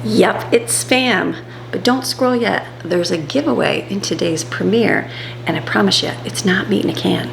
Yep, it's spam. But don't scroll yet. There's a giveaway in today's premiere, and I promise you, it's not meat in a can.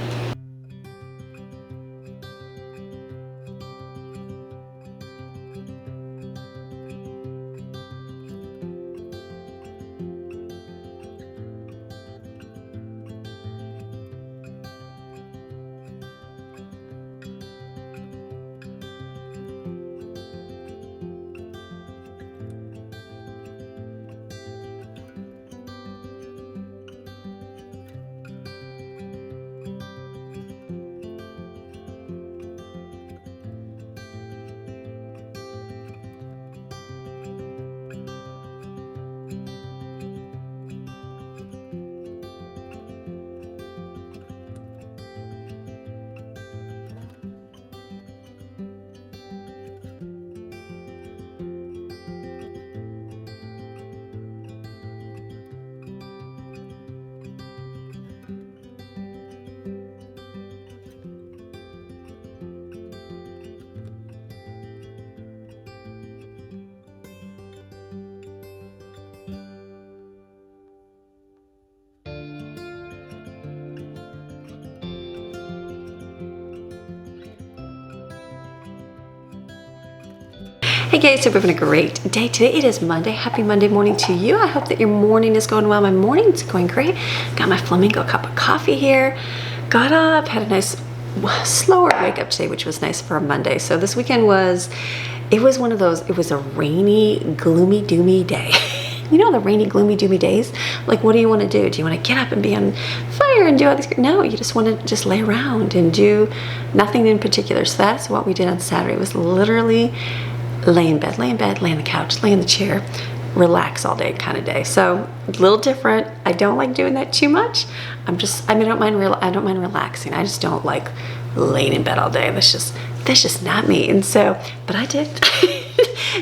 Hey guys, hope you're having a great day today. It is Monday. Happy Monday morning to you. I hope that your morning is going well. My morning's going great. Got my flamingo cup of coffee here. Got up, had a nice slower wake up today, which was nice for a Monday. So this weekend was one of those, it was a rainy, gloomy, doomy day. You know the rainy, gloomy, doomy days? Like, what do you want to do? Do you want to get up and be on fire and do all these? No, you just want to just lay around and do nothing in particular. So that's what we did on Saturday. It was literally lay in bed, lay on the couch, lay in the chair, relax all day kind of day. So a little different. I don't like doing that too much. I don't mind relaxing. I just don't like laying in bed all day. That's just not me. And so, but I did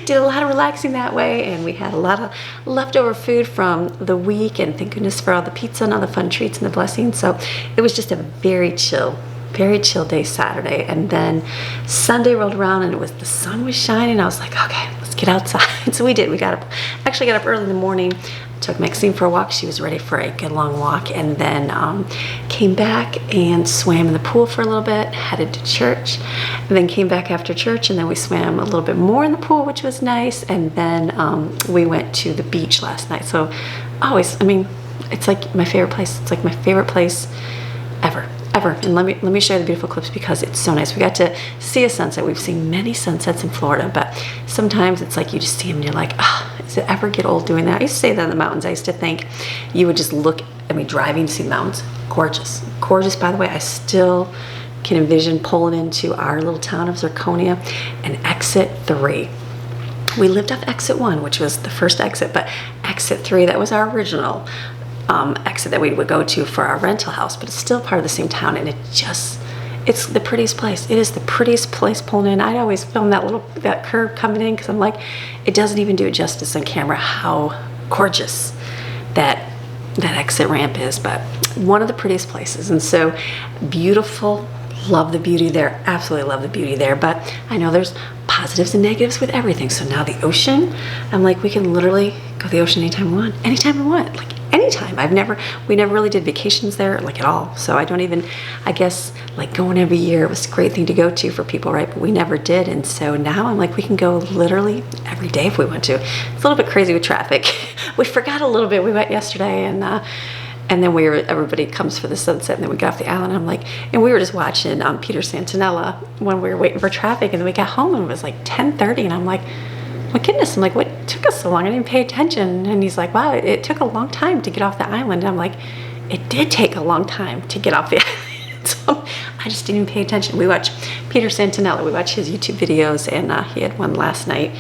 did a lot of relaxing that way, and we had a lot of leftover food from the week, and thank goodness for all the pizza and all the fun treats and the blessings. So it was just a very chill day Saturday. And then Sunday rolled around and the sun was shining. I was like, okay, let's get outside. So we did. We got up early in the morning, took Maxine for a walk. She was ready for a good long walk, and then came back and swam in the pool for a little bit, headed to church, and then came back after church, and then we swam a little bit more in the pool, which was nice. And then we went to the beach last night. So always, it's like my favorite place. It's like my favorite place ever. And let me show you the beautiful clips because it's so nice. We got to see a sunset. We've seen many sunsets in Florida, but sometimes it's like you just see them and you're like, does it ever get old doing that? I used to say that in the mountains. I used to think you would just look, driving to see the mountains. Gorgeous. By the way, I still can envision pulling into our little town of Zirconia and exit 3. We lived off exit 1, which was the first exit, but exit 3, that was our original exit that we would go to for our rental house, but it's still part of the same town, and it's the prettiest place. It is the prettiest place pulling in. I always film that curve coming in because I'm like, it doesn't even do it justice on camera how gorgeous that exit ramp is, but one of the prettiest places. And so beautiful, love the beauty there, absolutely love the beauty there. But I know there's positives and negatives with everything. So now the ocean, I'm like, we can literally go to the ocean anytime we want, like anytime. We never really did vacations there, like, at all. So I guess like going every year, it was a great thing to go to for people, right? But we never did. And so now I'm like, we can go literally every day if we want to. It's a little bit crazy with traffic. We forgot a little bit. We went yesterday, and then everybody comes for the sunset, and then we got off the island. I'm like, and we were just watching Peter Santinella when we were waiting for traffic, and then we got home and it was like 10:30, and I'm like, my goodness, I'm like, what took us so long? I didn't pay attention. And he's like, wow, it took a long time to get off the island. And I'm like, it did take a long time to get off the island. So I just didn't even pay attention. We watch Peter Santinella, we watch his YouTube videos, and he had one last night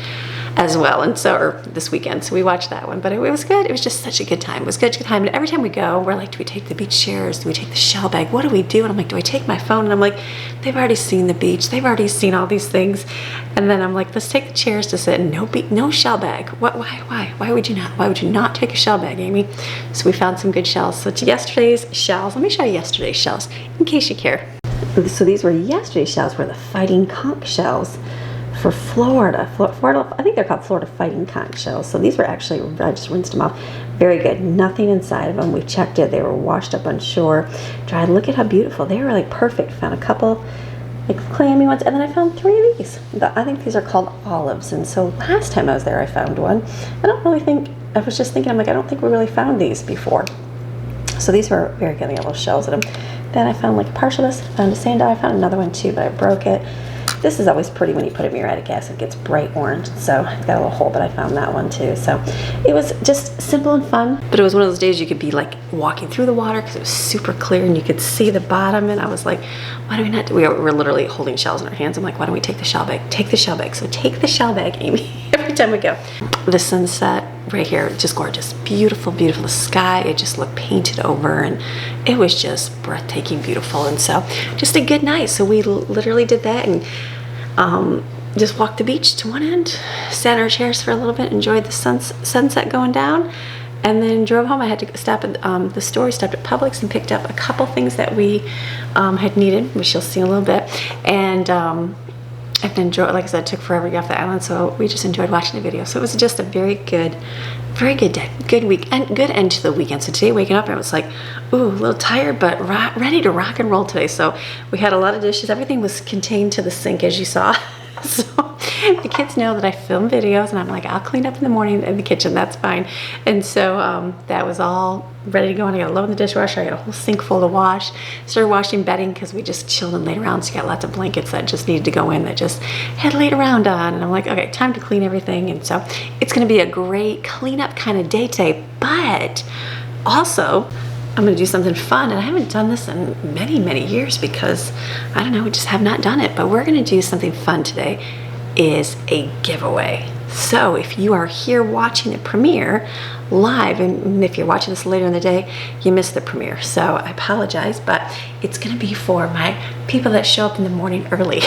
as well, and so, or this weekend, so we watched that one. But it was good. It was just such a good time. It was such a good time. And every time we go, we're like, do we take the beach chairs? Do we take the shell bag? What do we do? And I'm like, do I take my phone? And I'm like, they've already seen the beach. They've already seen all these things. And then I'm like, let's take the chairs to sit, and no shell bag. Why would you not? Why would you not take a shell bag, Amy? So we found some good shells. So to yesterday's shells, let me show you yesterday's shells in case you care. So these were yesterday's shells, were the fighting conch shells for Florida. Florida, I think they're called Florida Fighting Conch shells. So these were actually, I just rinsed them off. Very good. Nothing inside of them. We checked it. They were washed up on shore. Dried. Look at how beautiful. They were like perfect. Found a couple like clammy ones, and then I found 3 of these. I think these are called olives. And so last time I was there, I found one. I was just thinking, I'm like, I don't think we really found these before. So these were very good. They got little shells in them. Then I found like a partial of this. I found a sand dye. I found another one too, but I broke it. This is always pretty when you put it in muriatic acid. It gets bright orange. So it's got a little hole, but I found that one too. So it was just simple and fun. But it was one of those days you could be like walking through the water because it was super clear and you could see the bottom. And I was like, why do we not? We were literally holding shells in our hands. I'm like, why don't we take the shell bag? Take the shell bag. So take the shell bag, Amy, every time we go. The sunset right here, just gorgeous. Beautiful, beautiful. The sky, it just looked painted over and it was just breathtaking beautiful. And so just a good night. So we literally did that and just walked the beach to one end, sat in our chairs for a little bit, enjoyed the sunset going down, and then drove home. I had to stop at the store, stopped at Publix and picked up a couple things that we had needed, which you'll see in a little bit. And then enjoyed, like I said, it took forever to get off the island, so we just enjoyed watching the video. So it was just a very good day, good week, and good end to the weekend. So today waking up, I was like, ooh, a little tired, but ready to rock and roll today. So we had a lot of dishes. Everything was contained to the sink, as you saw. So the kids know that I film videos, and I'm like, I'll clean up in the morning in the kitchen, that's fine. And so that was all ready to go, and I got a load in the dishwasher. I got a whole sink full to wash. Started washing bedding because we just chilled and laid around, so you got lots of blankets that just needed to go in that just had laid around on. And I'm like, okay, time to clean everything. And so it's going to be a great cleanup kind of day today, but also I'm going to do something fun, and I haven't done this in many, many years because, I don't know, we just have not done it, but we're going to do something fun today, is a giveaway. So if you are here watching the premiere live, and if you're watching this later in the day, you missed the premiere, so I apologize, but it's going to be for my people that show up in the morning early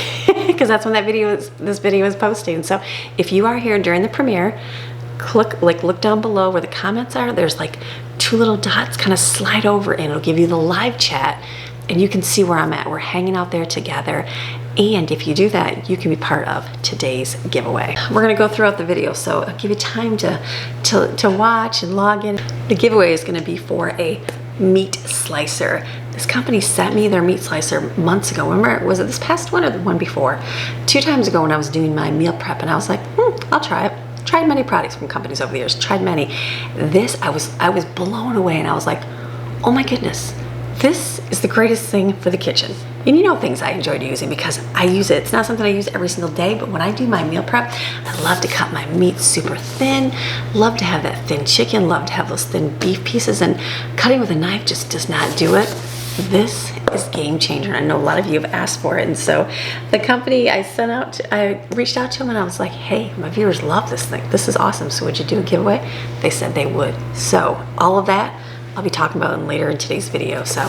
because that's when this video is posting. So if you are here during the premiere, look down below where the comments are. There's like 2 little dots, kind of slide over and it'll give you the live chat and you can see where I'm at. We're hanging out there together. And if you do that, you can be part of today's giveaway. We're gonna go throughout the video, so I'll give you time to watch and log in. The giveaway is gonna be for a meat slicer. This company sent me their meat slicer months ago. Remember, was it this past one or the one before? 2 times ago when I was doing my meal prep, and I was like, I'll try it. Tried many products from companies over the years, tried many. This, I was blown away, and I was like, oh my goodness, this is the greatest thing for the kitchen. And you know things I enjoyed using because I use it. It's not something I use every single day, but when I do my meal prep, I love to cut my meat super thin, love to have that thin chicken, love to have those thin beef pieces, and cutting with a knife just does not do it. This is game changer. I know a lot of you have asked for it, and so the company I reached out to them and I was like, hey, my viewers love this thing. This is awesome. So would you do a giveaway? They said they would. So all of that I'll be talking about later in today's video. So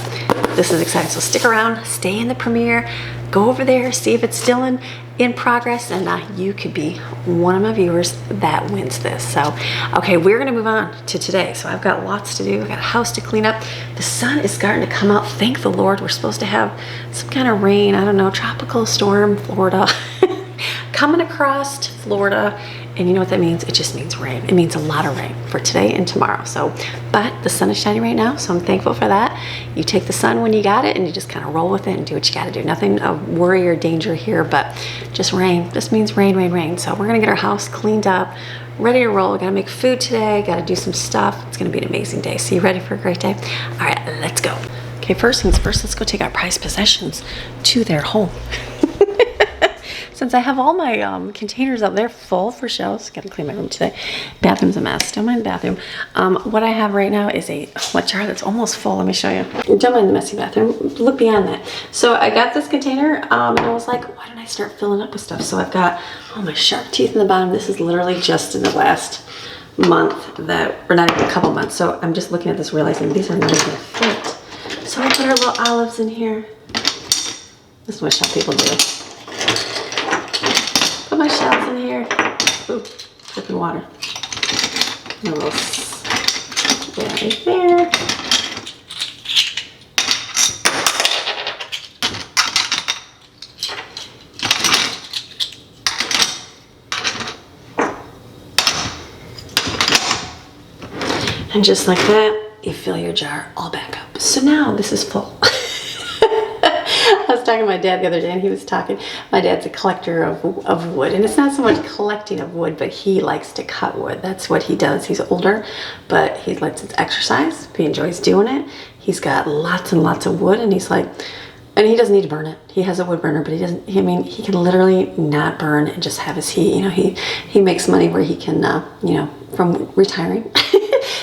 this is exciting. So stick around, stay in the premiere, go over there, see if it's still in progress, and you could be one of my viewers that wins this. So, okay, we're gonna move on to today. So I've got lots to do. I've got a house to clean up. The sun is starting to come out. Thank the Lord. We're supposed to have some kind of rain, I don't know, tropical storm, Florida, coming across Florida. And you know what that means? It just means rain. It means a lot of rain for today and tomorrow. So, but the sun is shining right now, so I'm thankful for that. You take the sun when you got it and you just kind of roll with it and do what you gotta do. Nothing of worry or danger here, but just rain. This means rain, rain, rain. So we're gonna get our house cleaned up, ready to roll. Gotta make food today, gotta do some stuff. It's gonna be an amazing day. So you ready for a great day? All right, let's go. Okay, first things first, let's go take our prized possessions to their home. Since I have all my containers up there full for shelves, gotta clean my room today. Bathroom's a mess, don't mind the bathroom. What I have right now is a jar that's almost full. Let me show you. Don't mind the messy bathroom, look beyond that. So I got this container and I was like, why didn't I start filling up with stuff? So I've got all my sharp teeth in the bottom. This is literally just in the last month or not even a couple months. So I'm just looking at this realizing these are not even gonna fit. So I put our little olives in here. This is what shop people do. Put my shells in here. Ooh, dripping water. And a little, yeah, right there. And just like that, you fill your jar all back up. So now this is full. I was talking to my dad the other day, and he was talking. My dad's a collector of wood, and it's not so much collecting of wood, but he likes to cut wood. That's what he does. He's older, but he likes to exercise. He enjoys doing it. He's got lots and lots of wood, and he's like, and he doesn't need to burn it. He has a wood burner, but he doesn't. I mean, he can literally not burn and just have his heat. You know, he makes money where he can, you know, from retiring.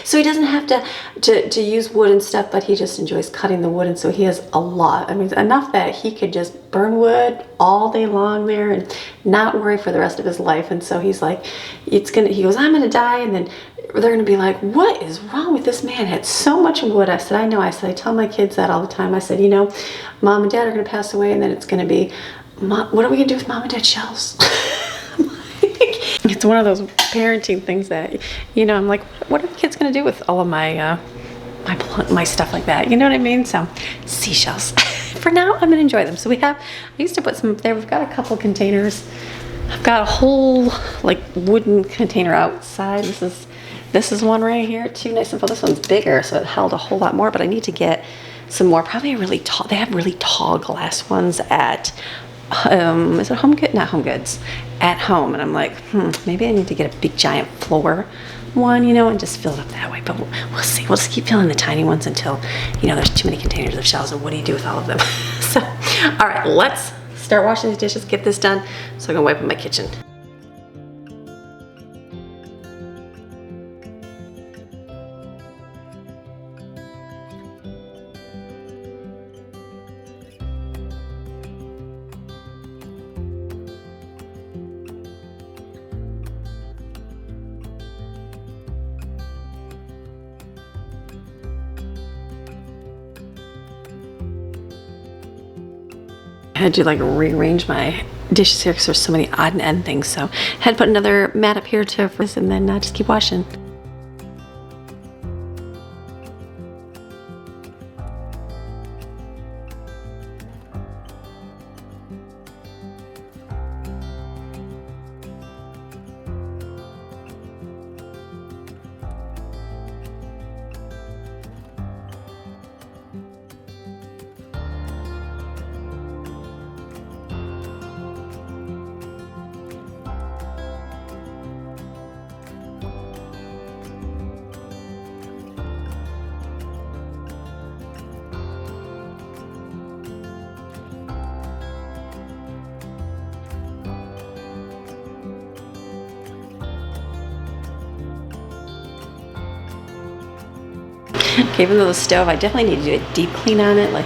So he doesn't have to use wood and stuff, but he just enjoys cutting the wood, and so he has a lot. I mean, enough that he could just burn wood all day long there and not worry for the rest of his life. And so he's like, he goes, I'm gonna die, and then they're gonna be like, what is wrong with this man? Had so much wood. I said, I know. I said, I tell my kids that all the time. I said, you know, mom and dad are gonna pass away, and then it's gonna be, what are we gonna do with mom and dad's shelves? It's one of those parenting things that, you know, I'm like, what are the kids going to do with all of my my stuff like that? You know what I mean? So, seashells. For now, I'm going to enjoy them. So I used to put some up there. We've got a couple containers. I've got a whole, like, wooden container outside. This is one right here, too nice and full. This one's bigger, so it held a whole lot more, but I need to get some more. Probably a really tall, they have really tall glass ones at is it Home Goods? Not Home Goods, at home. And I'm like, maybe I need to get a big giant floor one, you know, and just fill it up that way. But we'll see. We'll just keep filling the tiny ones until, you know, there's too many containers of shelves, and what do you do with all of them? So, all right, let's start washing these dishes, get this done, so I can wipe up my kitchen. I had to like rearrange my dishes here because there's so many odd and end things. So I had to put another mat up here to this, and then just keep washing. Okay, even though the stove, I definitely need to do a deep clean on it, like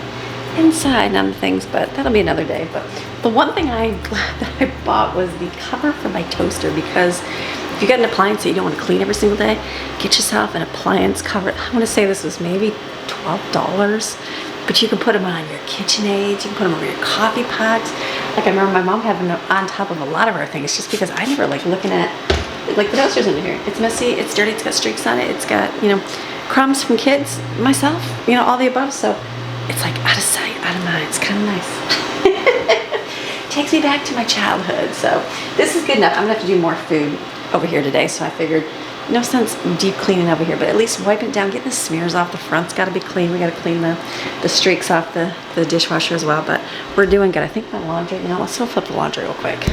inside and on things, but that'll be another day. But the one thing that I bought was the cover for my toaster, because if you got an appliance that you don't want to clean every single day, get yourself an appliance cover. I want to say this was maybe $12, but you can put them on your KitchenAid, you can put them over your coffee pots. Like I remember my mom having them on top of a lot of our things, just because I never like looking at, like the toaster's in here. It's messy, it's dirty, it's got streaks on it, it's got, you know, crumbs from kids, myself, you know, all the above. So it's like out of sight, out of mind. It's kind of nice. Takes me back to my childhood. So this is good enough. I'm gonna have to do more food over here today. So I figured no sense deep cleaning over here, but at least wipe it down, get the smears off. The front's gotta be clean. We gotta clean the streaks off the dishwasher as well, but we're doing good. I think my laundry, now let's go flip the laundry real quick.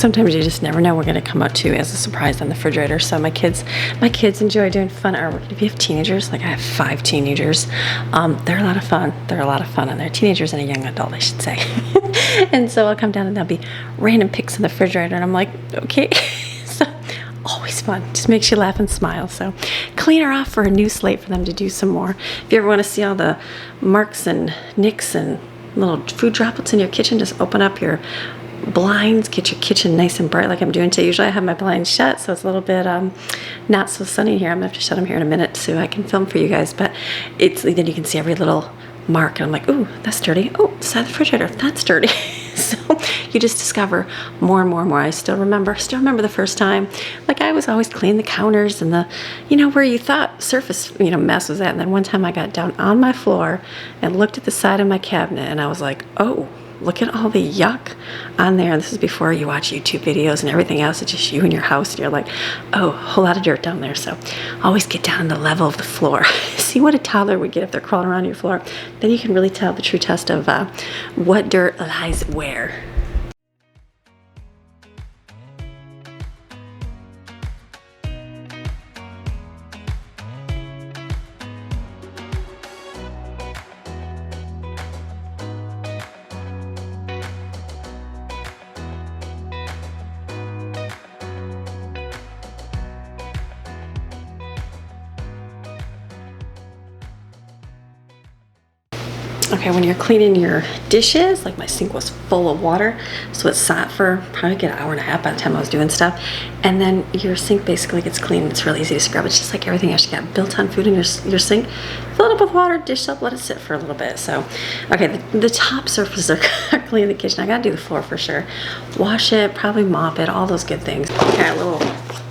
sometimes you just never know what we're going to come out to as a surprise on the refrigerator. So my kids enjoy doing fun artwork. If you have teenagers, like I have 5 teenagers, they're a lot of fun. They're a lot of fun, and they're teenagers and a young adult, I should say. And so I'll come down and there'll be random pics in the refrigerator, and I'm like, okay. So always fun. Just makes you laugh and smile. So clean her off for a new slate for them to do some more. If you ever want to see all the marks and nicks and little food droplets in your kitchen, just open up your blinds, get your kitchen nice and bright like I'm doing today. Usually I have my blinds shut, so it's a little bit not so sunny here. I'm gonna have to shut them here in a minute so I can film for you guys, but then you can see every little mark, and I'm like, ooh, that's dirty. Oh, the side of the refrigerator, that's dirty. So you just discover more and more and more. I still remember the first time, like I was always cleaning the counters and the, where you thought surface, mess was at. And then one time I got down on my floor and looked at the side of my cabinet, and I was like, oh, look at all the yuck on there. This is before you watch YouTube videos and everything else. It's just you and your house, and you're like, oh, a whole lot of dirt down there. So always get down to the level of the floor. See what a toddler would get if they're crawling around your floor. Then you can really tell the true test of what dirt lies where. Okay, when you're cleaning your dishes, like my sink was full of water, so it sat for probably a good hour and a half by the time I was doing stuff. And then your sink basically gets clean. It's really easy to scrub. It's just like everything else. You got built-on food in your sink. Fill it up with water, dish up, let it sit for a little bit. So, okay, the top surfaces are clean in the kitchen. I gotta do the floor for sure. Wash it, probably mop it, all those good things. Okay, a little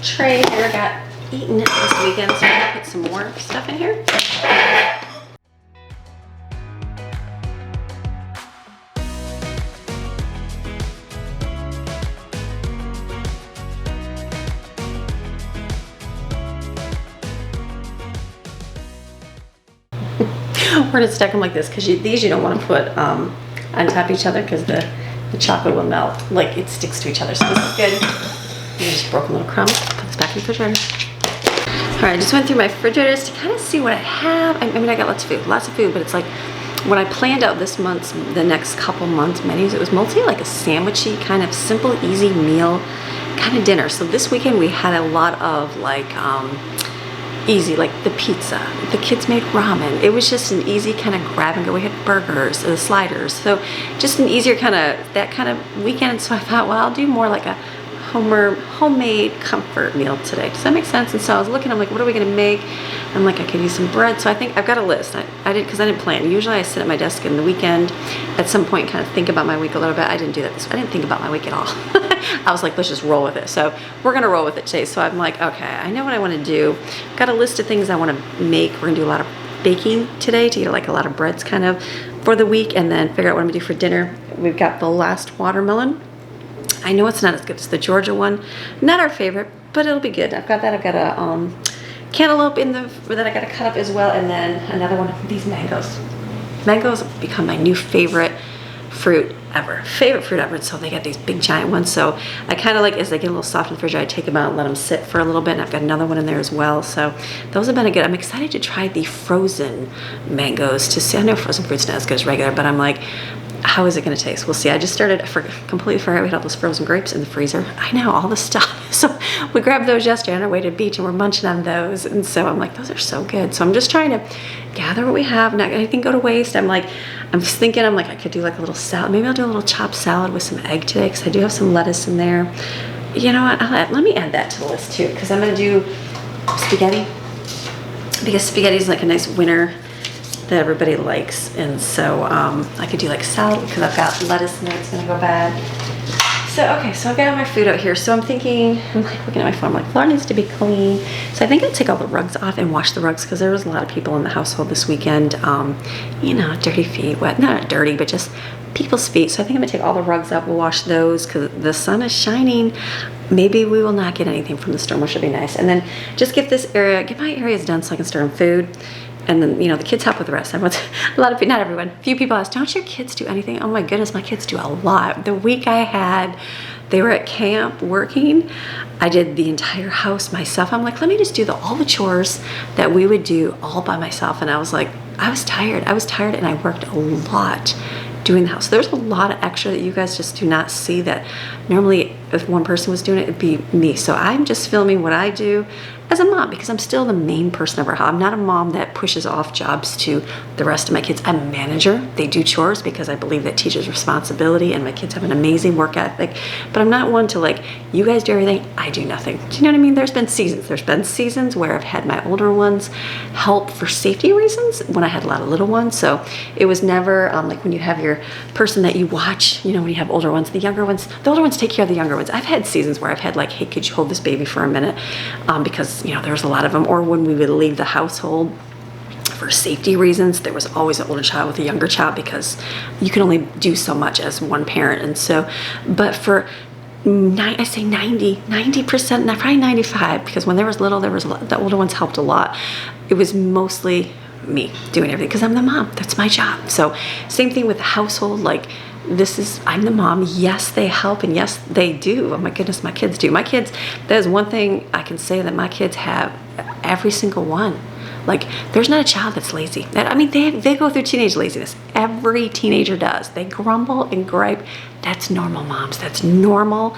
tray here. I got eaten this weekend, so I'm gonna put some more stuff in here. We're gonna stack them like this because these you don't want to put on top of each other because the chocolate will melt. Like it sticks to each other. So this is good. Just broken little crumbs. Put this back in the refrigerator. All right, I just went through my refrigerators to kind of see what I have. I mean, I got lots of food, but it's like when I planned out the next couple months menus, it was mostly like a sandwichy kind of simple, easy meal kind of dinner. So this weekend we had a lot of like easy, like the pizza. The kids made ramen. It was just an easy kind of grab and go. We had burgers, sliders. So just an easier that kind of weekend. So I thought, well, I'll do more like a homemade comfort meal today. Does that make sense? And so I was looking, I'm like, what are we gonna make? I'm like, I could use some bread. So I think I've got a list. I didn't plan. Usually I sit at my desk in the weekend at some point, kind of think about my week a little bit. I didn't do that I didn't think about my week at all. I was like, let's just roll with it. So we're gonna roll with it today. So I'm like, okay, I know what I wanna do. Got a list of things I wanna make. We're gonna do a lot of baking today to get like a lot of breads kind of for the week, and then figure out what I'm gonna do for dinner. We've got the last watermelon. I know it's not as good as the Georgia one. Not our favorite, but it'll be good. I've got a cantaloupe that I got to cut up as well, and then another one of these mangoes. Mangoes have become my new favorite fruit ever. And so they got these big giant ones. So I kind of like, as they get a little soft in the refrigerator, I take them out and let them sit for a little bit. And I've got another one in there as well. So those have been a good. I'm excited to try the frozen mangoes to see. I know frozen fruit's not as good as regular, but I'm like, how is it going to taste? We'll see. I just started, completely forgot we had all those frozen grapes in the freezer. I know, all the stuff. So we grabbed those yesterday on our way to the beach, and we're munching on those. And so I'm like, those are so good. So I'm just trying to gather what we have, not anything go to waste. I'm just thinking, I could do like a little salad. Maybe I'll do a little chopped salad with some egg today, because I do have some lettuce in there. You know what? Let me add that to the list too, because I'm going to do spaghetti. Because spaghetti is like a nice winter that everybody likes, and so I could do like salad because I've got lettuce in there. It's gonna go bad. So okay, so I've got my food out here. So I'm thinking, I'm like looking at my phone, I'm like, floor needs to be clean. So I think I'll take all the rugs off and wash the rugs, because there was a lot of people in the household this weekend. You know, dirty feet, not dirty, but just people's feet. So I think I'm gonna take all the rugs up. We'll wash those because the sun is shining. Maybe we will not get anything from the storm, which should be nice. And then just get my areas done so I can start on food. And then, the kids help with the rest. Everyone's, a lot of people, not everyone, a few people ask, don't your kids do anything? Oh my goodness, my kids do a lot. The week they were at camp working, I did the entire house myself. I'm like, let me just do all the chores that we would do all by myself. And I was like, I was tired and I worked a lot doing the house. So there's a lot of extra that you guys just do not see, that normally if one person was doing it, it'd be me. So I'm just filming what I do as a mom, because I'm still the main person of our house. I'm not a mom that pushes off jobs to the rest of my kids. I'm a manager. They do chores because I believe that teaches responsibility, and my kids have an amazing work ethic. But I'm not one to like, you guys do everything, I do nothing. Do you know what I mean? There's been seasons where I've had my older ones help for safety reasons when I had a lot of little ones. So it was never like when you have your person that you watch, when you have older ones, the older ones take care of the younger ones. I've had seasons where I've had like, hey, could you hold this baby for a minute? Because there's a lot of them. Or when we would leave the household for safety reasons, there was always an older child with a younger child, because you can only do so much as one parent. And so, but for I say 90%, not probably 95, because when there was little, the older ones helped a lot. It was mostly me doing everything because I'm the mom. That's my job. So same thing with the household. Like, I'm the mom. Yes, they help, and yes, they do. Oh my goodness, my kids do. My kids, that is one thing I can say that my kids have, every single one. Like, there's not a child that's lazy. I mean, they go through teenage laziness. Every teenager does. They grumble and gripe. That's normal, moms. That's normal.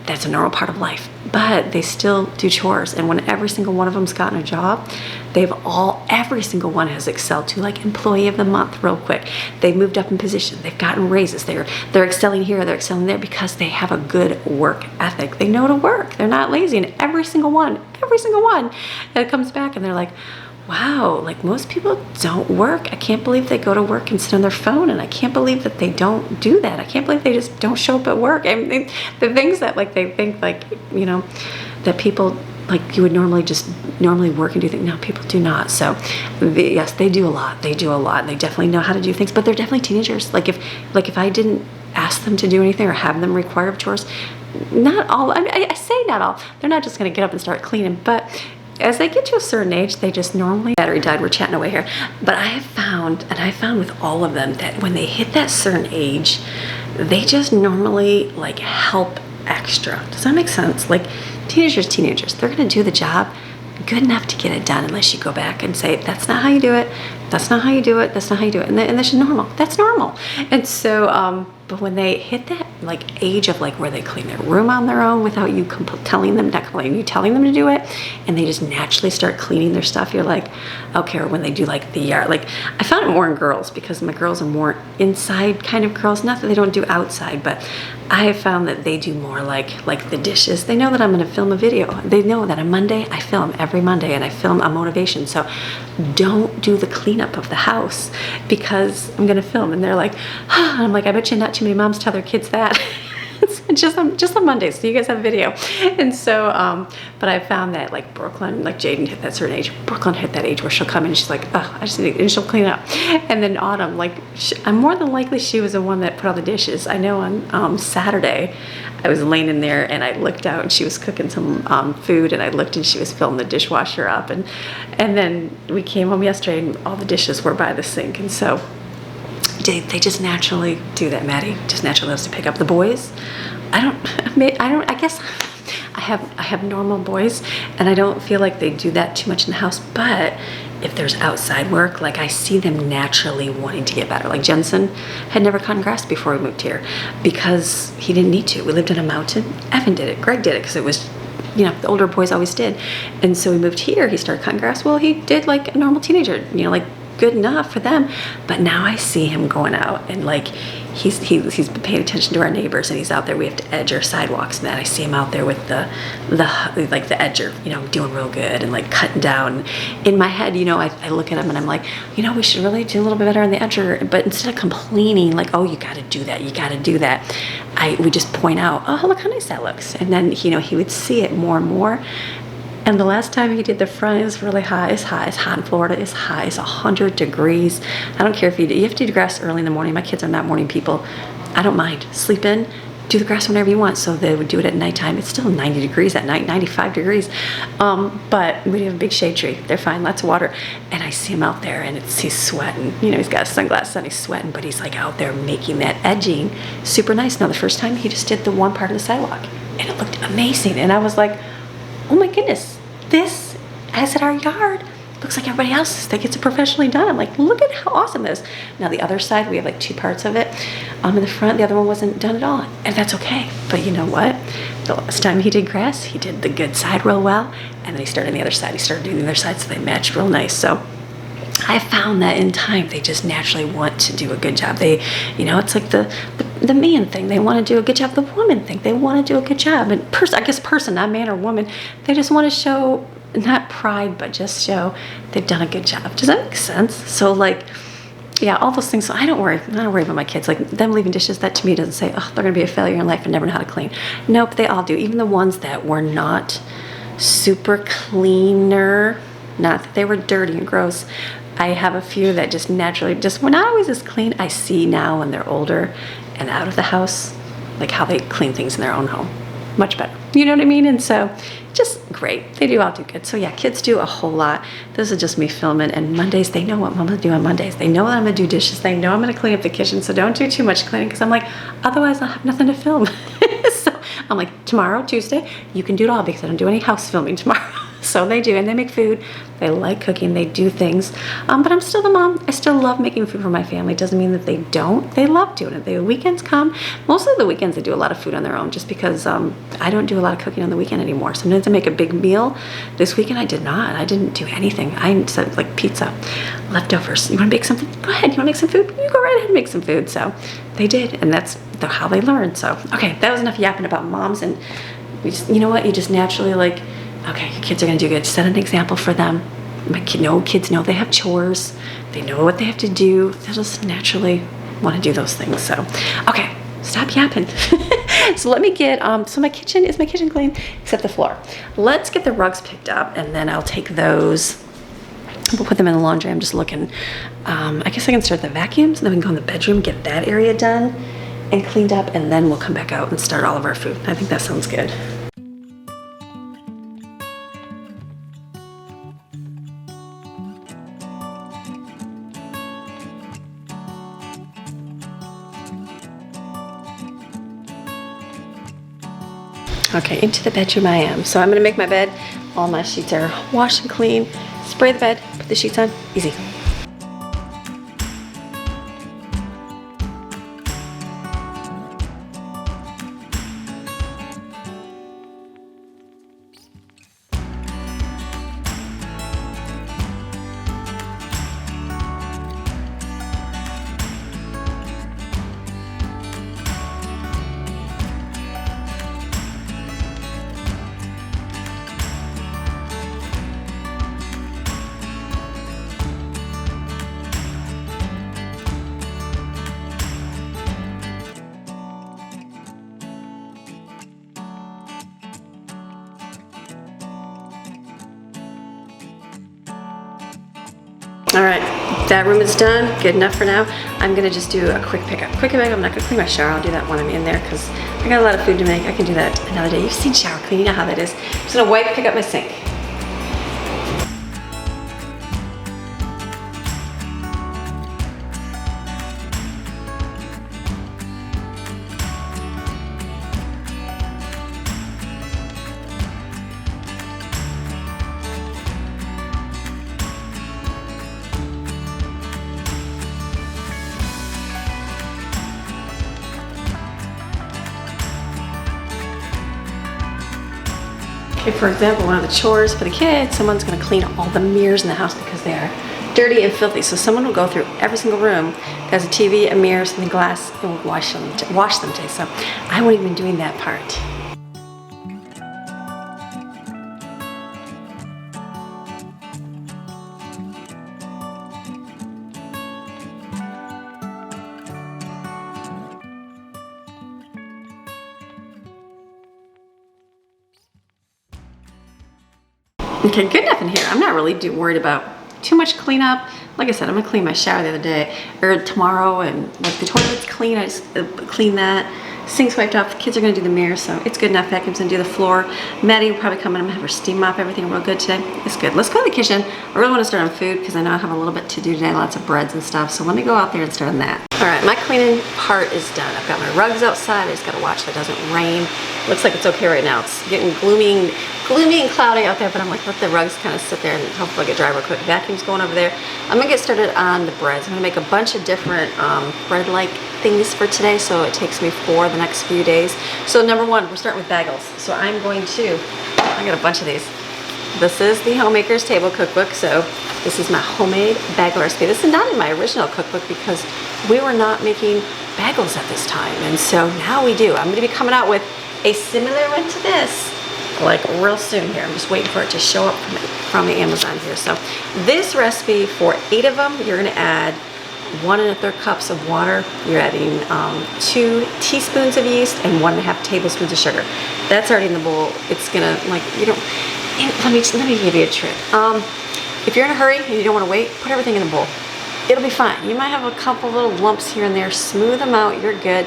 That's a normal part of life. But they still do chores. And when every single one of them's gotten a job, every single one has excelled to like employee of the month real quick. They've moved up in position. They've gotten raises. They're excelling here, they're excelling there, because they have a good work ethic. They know to work. They're not lazy. And every single one, it comes back and they're like, wow, like most people don't work. I can't believe they go to work and sit on their phone, and I can't believe that they don't do that. I can't believe they just don't show up at work. I mean, the things that like they think like, that people like you would normally work and do things. No, people do not. So yes, they do a lot. They definitely know how to do things, but they're definitely teenagers. Like if I didn't ask them to do anything or have them require chores, not all, I say not all, they're not just going to get up and start cleaning, but as they get to a certain age, they just normally, battery died, we're chatting away here, but I have found with all of them that when they hit that certain age, they just normally like help extra. Does that make sense? Like teenagers, they're going to do the job good enough to get it done, unless you go back and say, that's not how you do it. That's not how you do it. That's not how you do it. And that's normal. That's normal. And so, but when they hit that like age of like where they clean their room on their own without you telling them to do it, and they just naturally start cleaning their stuff, you're like, okay. Or when they do like the yard, like I found it more in girls, because my girls are more inside kind of girls. Not that they don't do outside, but I have found that they do more like the dishes. They know that I'm going to film a video. They know that on Monday I film every Monday, and I film a motivation. So don't do the cleanup of the house because I'm going to film. And they're like, and I'm like, I bet you not too many moms tell their kids that. It's just on Mondays, so you guys have video. And so, but I found that like Brooklyn, like Jaden hit that certain age. Brooklyn hit that age where she'll come in and she's like, oh, I just need to, and she'll clean up. And then Autumn, like, I'm more than likely she was the one that put all the dishes. I know on Saturday, I was laying in there and I looked out and she was cooking some food, and I looked and she was filling the dishwasher up. And then we came home yesterday and all the dishes were by the sink. And so they just naturally do that. Maddie just naturally loves to pick up. The boys, I guess I have normal boys, and I don't feel like they do that too much in the house. But if there's outside work, like I see them naturally wanting to get better. Like Jensen had never cut grass before we moved here because he didn't need to. We lived in a mountain. Evan did it. Greg did it because it was, the older boys always did. And so we moved here. He started cutting grass. Well, he did like a normal teenager, like good enough for them. But now I see him going out and like he's been paying attention to our neighbors, and he's out there. We have to edge our sidewalks, and then I see him out there with the edger, doing real good and like cutting down. In my head, I look at him and I'm like, we should really do a little bit better on the edger. But instead of complaining like, oh, you got to do that, we just point out, oh, look how nice that looks. And then he would see it more and more. And the last time he did the front, it was really hot. It's hot in Florida. It's high. It's 100 degrees. I don't care if you have to do grass early in the morning. My kids are not morning people. I don't mind. Sleep in. do the grass whenever you want. So they would do it at nighttime. It's still 90 degrees at night, 95 degrees. But we have a big shade tree. They're fine, lots of water. And I see him out there and he's sweating. You know, he's got sunglasses on, he's sweating, but he's like out there making that edging super nice. Now the first time he just did the one part of the sidewalk and it looked amazing. And I was like, oh my goodness, this, as in our yard, looks like everybody else's that gets it professionally done. I'm like, look at how awesome this is. Now the other side, we have like 2 parts of it. In the front, the other one wasn't done at all. And that's okay. But you know what? The last time he did grass, he did the good side real well. And then he started on the other side. He started doing the other side, so they matched real nice. So I found that in time, they just naturally want to do a good job. They, you know, it's like the man thing. They want to do a good job. The woman thing. They want to do a good job. And I guess person, not man or woman, they just want to show, not pride, but just show they've done a good job. Does that make sense? So like, yeah, all those things. So I don't worry about my kids. Like them leaving dishes, that to me doesn't say, oh, they're going to be a failure in life and never know how to clean. Nope, they all do. Even the ones that were not super cleaner, not that they were dirty and gross. I have a few that just naturally, just were not always as clean. I see now when they're older and out of the house, like how they clean things in their own home. Much better. You know what I mean? And so just great. They do all do good. So yeah, kids do a whole lot. This is just me filming. And Mondays, they know what I'm going to do on Mondays. They know that I'm going to do dishes. They know I'm going to clean up the kitchen. So don't do too much cleaning because I'm like, otherwise I'll have nothing to film. So I'm like, tomorrow, Tuesday, you can do it all because I don't do any house filming tomorrow. So they do, and they make food. They like cooking. They do things. But I'm still the mom. I still love making food for my family. It doesn't mean that they don't. They love doing it. The weekends come. Most of the weekends they do a lot of food on their own just because I don't do a lot of cooking on the weekend anymore. Sometimes I make a big meal. This weekend I did not. I didn't do anything. I said like pizza, leftovers. You want to make something? Go ahead. You want to make some food? You go right ahead and make some food. So they did, and that's how they learned. So, okay, that was enough yapping about moms. And we just, you know what? You just naturally like, okay, your kids are going to do good. Set an example for them. Kids know they have chores. They know what they have to do. They'll just naturally want to do those things. So, okay, stop yapping. So let me get, so my kitchen clean except the floor. Let's get the rugs picked up and then I'll take those. We'll put them in the laundry. I'm just looking. I guess I can start the vacuums and then we can go in the bedroom, get that area done and cleaned up, and then we'll come back out and start all of our food. I think that sounds good. Okay, into the bedroom I am. So I'm gonna make my bed. All my sheets are washed and clean. Spray the bed, put the sheets on, easy. All right, that room is done, good enough for now. I'm gonna just do a quick pickup. I'm not gonna clean my shower, I'll do that when I'm in there because I got a lot of food to make. I can do that another day. You've seen shower clean, you know how that is. I'm just gonna pick up my sink. If, for example, one of the chores for the kids, someone's going to clean all the mirrors in the house because they are dirty and filthy. So someone will go through every single room that has a TV, a mirror, something glass, and will wash them today. So I won't even be doing that part. Okay, good enough in here. I'm not really worried about too much cleanup. Like I said, I'm gonna clean my shower the other day, or tomorrow, and like the toilet's clean, I just clean that. Sink's wiped off. The kids are gonna do the mirror, so it's good enough. Vacuum's gonna do the floor. Maddie will probably come in. I'm gonna have her steam mop everything real good today. It's good. Let's go to the kitchen. I really wanna start on food because I know I have a little bit to do today, lots of breads and stuff. So let me go out there and start on that. All right, my cleaning part is done. I've got my rugs outside. I just gotta watch that it doesn't rain. Looks like it's okay right now. It's getting gloomy and cloudy out there, but I'm like, let the rugs kind of sit there and hopefully get dry real quick. Vacuum's going over there. I'm gonna get started on the breads. I'm gonna make a bunch of different bread-like things for today, so it takes me for the next few days. So number one, we're starting with bagels. So I'm going to, I got a bunch of these. This is the Homemaker's Table Cookbook, so this is my homemade bagel recipe. This is not in my original cookbook because we were not making bagels at this time, and so now we do. I'm gonna be coming out with a similar one to this, like real soon here. I'm just waiting for it to show up from the Amazon here. So this recipe, for 8 of them, you're gonna add 1 1/3 cups of water. You're adding 2 teaspoons of yeast and 1 1/2 tablespoons of sugar. That's already in the bowl. It's gonna, like, you don't, let me give you a trick. If you're in a hurry and you don't wanna wait, put everything in a bowl. It'll be fine. You might have a couple little lumps here and there, smooth them out, you're good.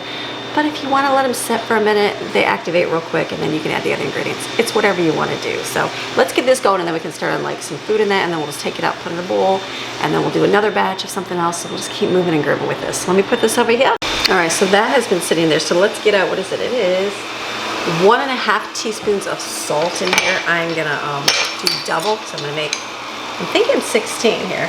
But if you want to let them set for a minute, they activate real quick, and then you can add the other ingredients. It's whatever you want to do. So let's get this going, and then we can start on like some food in that, and then we'll just take it out, put it in a bowl, and then we'll do another batch of something else. So we'll just keep moving and grooving with this. Let me put this over here. All right, so that has been sitting there. So let's get out, what is it? It is 1 1/2 teaspoons of salt in here. I'm gonna do double, so I'm gonna make, I'm thinking 16 here.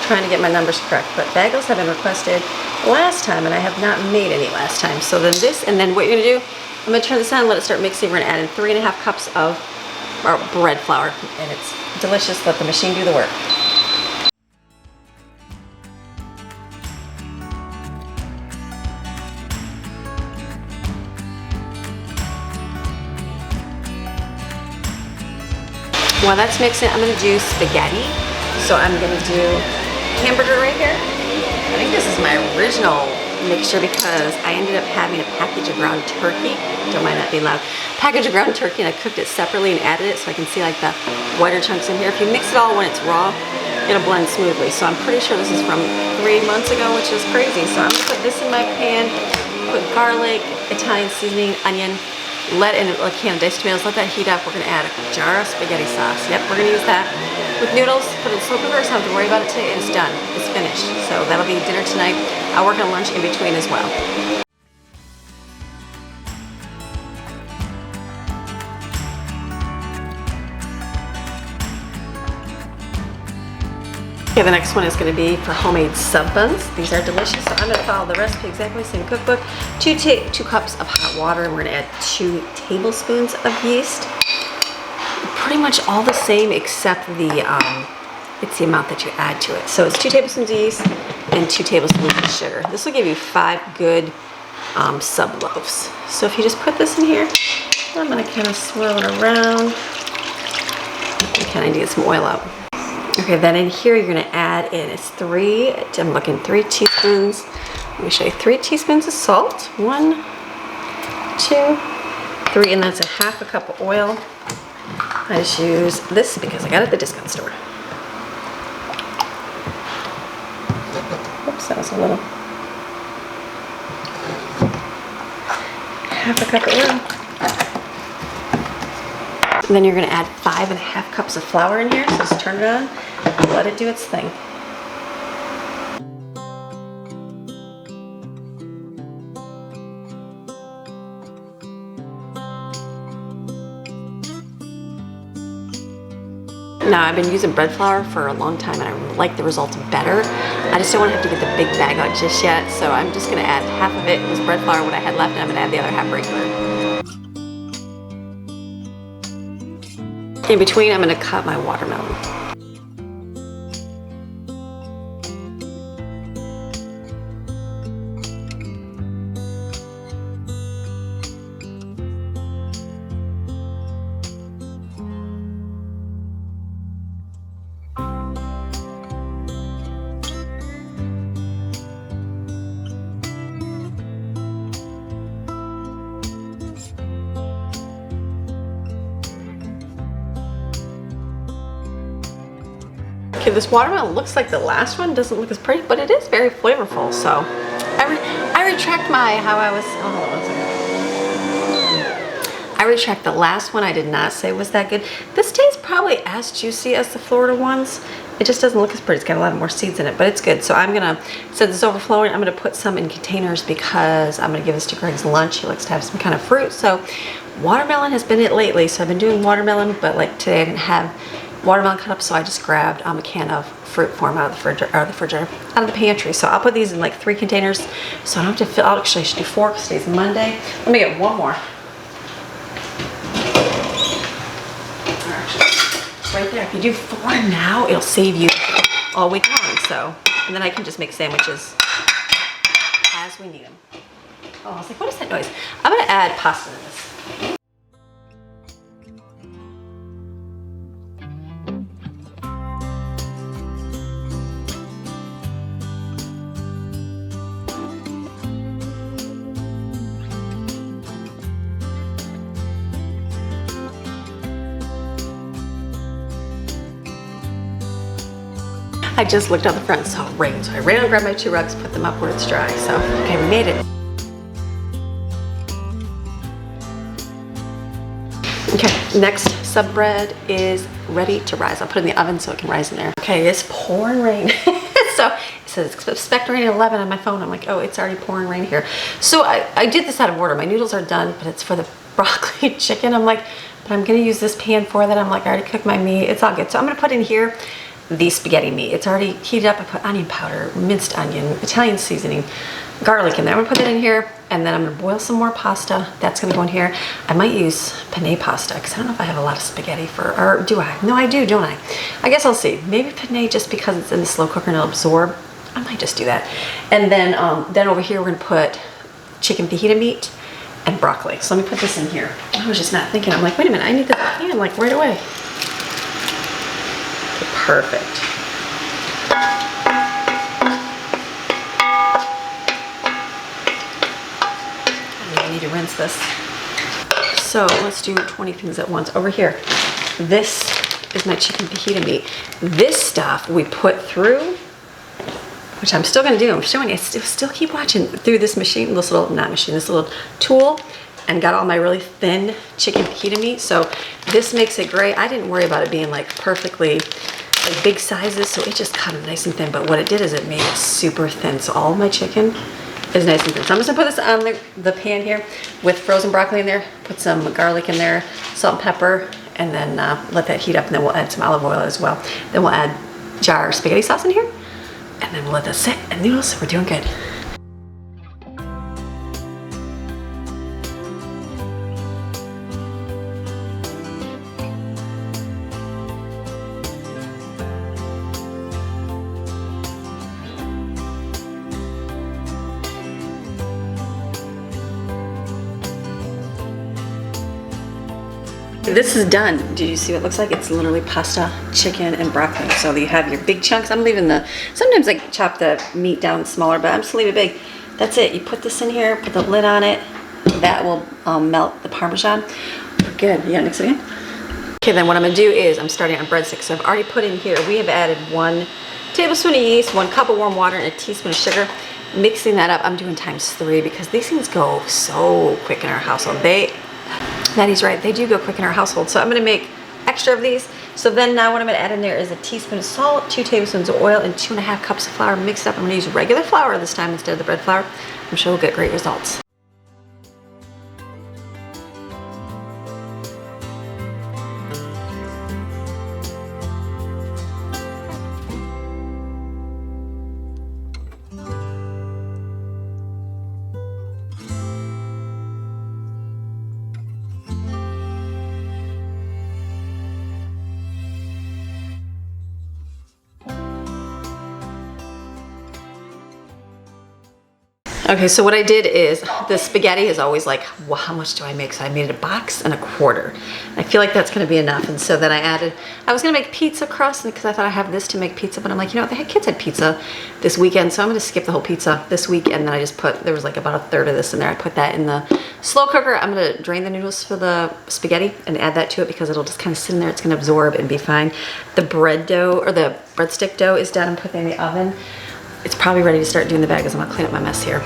Trying to get my numbers correct, but bagels have been requested last time, and I have not made any last time. So then this, and then what you're gonna do, I'm gonna turn this on, let it start mixing. We're gonna add in 3 1/2 cups of our bread flour, and it's delicious. Let the machine do the work. While that's mixing, I'm gonna do spaghetti. So I'm gonna do hamburger right here. I think this is my original mixture because I ended up having a package of ground turkey. Don't mind that being loud. Package of ground turkey, and I cooked it separately and added it so I can see like the whiter chunks in here. If you mix it all when it's raw, it'll blend smoothly. So I'm pretty sure this is from 3 months ago, which is crazy. So I'm gonna put this in my pan, put garlic, Italian seasoning, onion, let in a can of diced tomatoes, let that heat up. We're gonna add a jar of spaghetti sauce. Yep, we're gonna use that. With noodles, put it in slow cooker, so I don't have to worry about it today, and it's done. It's finished. So that'll be dinner tonight. I'll work on lunch in between as well. Okay, the next one is going to be for homemade sub buns. These are delicious, so I'm going to follow the recipe exactly the same cookbook. 2 cups of hot water, and we're going to add 2 tablespoons of yeast. Pretty much all the same, except it's the amount that you add to it. So it's 2 tablespoons of yeast and 2 tablespoons of sugar. This will give you 5 good sub loaves. So if you just put this in here, I'm going to kind of swirl it around. You kind of need some oil out. Okay, then in here you're gonna add in, it's 3 teaspoons. Let me show you, 3 teaspoons of salt. 1, 2, 3, and that's a 1/2 cup of oil. I just use this because I got it at the discount store. Oops, that was a little. 1/2 cup of oil. And then you're gonna add 5 1/2 cups of flour in here. So just turn it on, let it do its thing. Now I've been using bread flour for a long time, and I like the results better. I just don't want to have to get the big bag out just yet. So I'm just gonna add 1/2 of it was bread flour, what I had left, and I'm gonna add the other 1/2 regular. In between, I'm gonna cut my watermelon. Okay, this watermelon looks like the last one. Doesn't look as pretty, but it is very flavorful. So I retract my how I was. Oh, hold on one second. I retract, the last one I did not say was that good. This tastes probably as juicy as the Florida ones. It just doesn't look as pretty. It's got a lot more seeds in it, but it's good. So I'm gonna, since it's overflowing, I'm gonna put some in containers because I'm gonna give this to Greg's lunch. He likes to have some kind of fruit. So watermelon has been it lately. So I've been doing watermelon, but like today I didn't have watermelon cut up, so I just grabbed a can of fruit form out of the refrigerator, out of the pantry. So I'll put these in like 3 containers, so I don't have to fill out. Actually, I should do 4 because today's Monday. Let me get one more. Right there. If you do 4 now, it'll save you all week long. So, and then I can just make sandwiches as we need them. Oh, I was like, what is that noise? I'm gonna add pasta to this. I just looked out the front and saw rain, so I ran and grabbed my 2 rugs, put them up where it's dry. So, okay, we made it. Okay, next sub bread is ready to rise. I'll put it in the oven so it can rise in there. Okay, it's pouring rain. So it says expect rain at 11 on my phone. I'm like, oh, it's already pouring rain here. So I did this out of order. My noodles are done, but it's for the broccoli and chicken. I'm like, but I'm gonna use this pan for that. I'm like, I already cooked my meat. It's all good. So I'm gonna put in here the spaghetti meat. It's already heated up. I put onion powder, minced onion, Italian seasoning, garlic in there. I'm gonna put that in here, and then I'm gonna boil some more pasta. That's gonna go in here. I might use penne pasta because I don't know if I have a lot of spaghetti for, or do I? No, I do, don't I? I guess I'll see. Maybe penne just because it's in the slow cooker and it'll absorb. I might just do that. And then over here we're gonna put chicken fajita meat and broccoli. So let me put this in here. I was just not thinking. I'm like, wait a minute, I need this pan like right away. Perfect. I need to rinse this. So let's do 20 things at once. Over here, this is my chicken fajita meat. This stuff we put through, which I'm still gonna do. I'm showing you, I still keep watching through this machine, this little tool, and got all my really thin chicken fajita meat. So this makes it great. I didn't worry about it being like perfectly like big sizes, so it just cut them nice and thin. But what it did is it made it super thin. So all of my chicken is nice and thin. So I'm just gonna put this on the pan here with frozen broccoli in there, put some garlic in there, salt and pepper, and then let that heat up, and then we'll add some olive oil as well. Then we'll add jar spaghetti sauce in here, and then we'll let that sit, and noodles, we're doing good. This is done. Did you see what it looks like? It's literally pasta, chicken, and broccoli. So you have your big chunks. I'm leaving sometimes I chop the meat down smaller, but I'm just leaving it big. That's it. You put this in here, put the lid on it. That will melt the Parmesan. We're good. You gotta mix it in. Okay, then what I'm gonna do is I'm starting on breadsticks. So I've already put in here, we have added 1 tablespoon of yeast, 1 cup of warm water, and a teaspoon of sugar. Mixing that up, I'm doing ×3 because these things go so quick in our household. Maddie's right, they do go quick in our household. So I'm gonna make extra of these. So then now what I'm gonna add in there is a teaspoon of salt, 2 tablespoons of oil, and 2½ cups of flour. Mix it up. I'm gonna use regular flour this time instead of the bread flour. I'm sure we'll get great results. Okay, so what I did is, the spaghetti is always like, well, how much do I make? So I made it 1.25 boxes. I feel like that's gonna be enough. And so then I was gonna make pizza crust because I thought I have this to make pizza, but I'm like, you know what, the kids had pizza this weekend, so I'm gonna skip the whole pizza this week. And then I just there was like about 1/3 of this in there. I put that in the slow cooker. I'm gonna drain the noodles for the spaghetti and add that to it because it'll just kind of sit in there. It's gonna absorb and be fine. The bread dough, or the breadstick dough, is done. I'm putting it in the oven. It's probably ready to start doing the baggers. I'm gonna clean up my mess here.